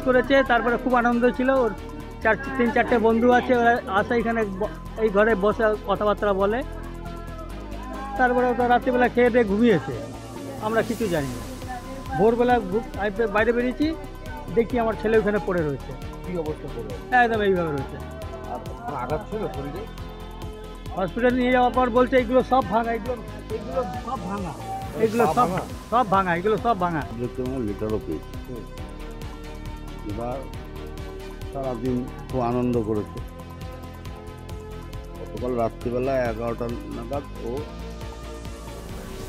করেছে, তারপরে খুব আনন্দ ছিল। ওর 3-4টে বন্ধু আছে, ওরা আসে এখানে এই ঘরে বসে কথাবার্তা বলে। তারপরে ওটা রাত্রিবেলা খেয়ে দিয়ে ঘুমিয়েছে, আমরা কিছু জানি না। ভোরবেলা বাইরে বেরিয়েছি, দেখি আমার ছেলে ওখানে পড়ে রয়েছে। কি অবস্থা পড়ে? একদম এইভাবে রয়েছে। আর কোনো আঘাত ছিল শরীরে? হসপিটালে নিয়ে যাওয়ার পর বলছে এগুলো সব ভাঙা, এগুলো সব ভাঙা, এগুলো সব ভাঙা, এগুলো সব ভাঙা। লিটারও পেয়েছি। এবার সারাদিন খুব আনন্দ করেছে। গতকাল রাত্রিবেলা 11টা নাগাদ ও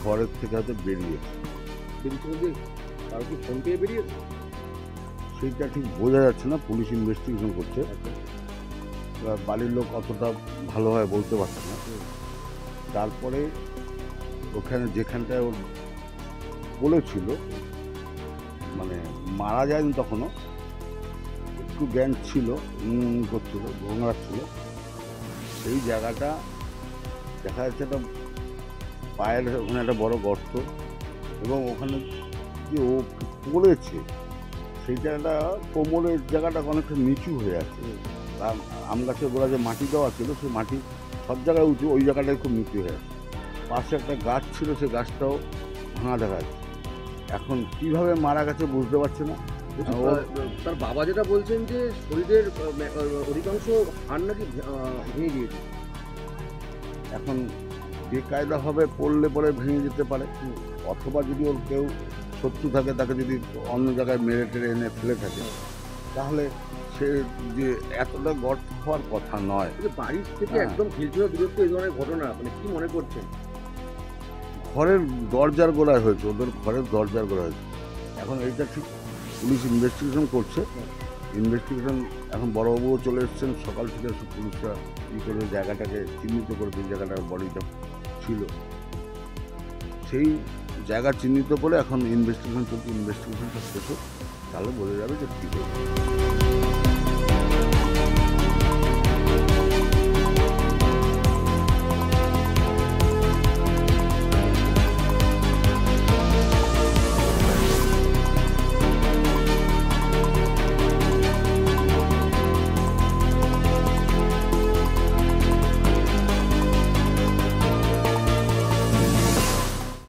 ঘরের থেকে হয়তো বেরিয়েছে। আর কি ফোন পেয়ে বেরিয়েছে? সেইটা ঠিক বোঝা যাচ্ছে না, পুলিশ ইনভেস্টিগেশন করছে। এবার বাড়ির লোক অতটা ভালোভাবে বলতে পারছে না। তারপরে ওখানে যেখানটায় ওর বলেছিল, মানে মারা যায়নি তখনও, একটু জ্ঞান ছিল, করছিল, ঘোঙাচ্ছিল, সেই জায়গাটা দেখা যাচ্ছে একটা পায়ের ওখানে একটা বড় গর্ত, এবং ওখানে যে ও পড়েছে সেইটা একটা কোমরের জায়গাটা অনেকটা নিচু হয়ে আছে। আম গাছের গোড়া যে মাটি দেওয়া ছিল, সেই মাটি সব জায়গায় উঁচু, ওই জায়গাটায় খুব নিচু হয়ে আছে। পাশে একটা গাছ ছিল, সেই গাছটাও ভাঙা দেখা যাচ্ছে। এখন কিভাবে মারা গেছে বুঝতে পারছে না। তার বাবা যেটা বলছেন যে শরীরের অধিকাংশ হাড় নাকি ভেঙে গিয়েছে। এখন বেকায়দাভাবে পড়লে পরে ভেঙে যেতে পারে, অথবা যদি ওর কেউ শত্রু থাকে, তাকে যদি অন্য জায়গায় মেরে টেরে এনে ফেলে থাকে, তাহলে সে যে এতটা গর্ত হওয়ার কথা নয়। বাড়ির থেকে একদম খিলচির দূরত্ব এই ধরনের ঘটনা, মানে কি মনে করছেন? ঘরের দরজার গোড়ায় হয়েছে, ওদের ঘরের দরজার গোড়ায় হয়েছে। এখন এইটা ঠিক পুলিশ ইনভেস্টিগেশন করছে। ইনভেস্টিগেশন এখন বড়বাবুও চলে এসেছেন, সকাল থেকে সব পুলিশরা কী করে জায়গাটাকে চিহ্নিত করে, যে জায়গাটার বডিটা ছিল সেই জায়গা চিহ্নিত করে এখন ইনভেস্টিগেশন চলছে। ইনভেস্টিগেশনটা শেষ হোক, তাহলে বোঝা যাবে যে কী হয়েছে।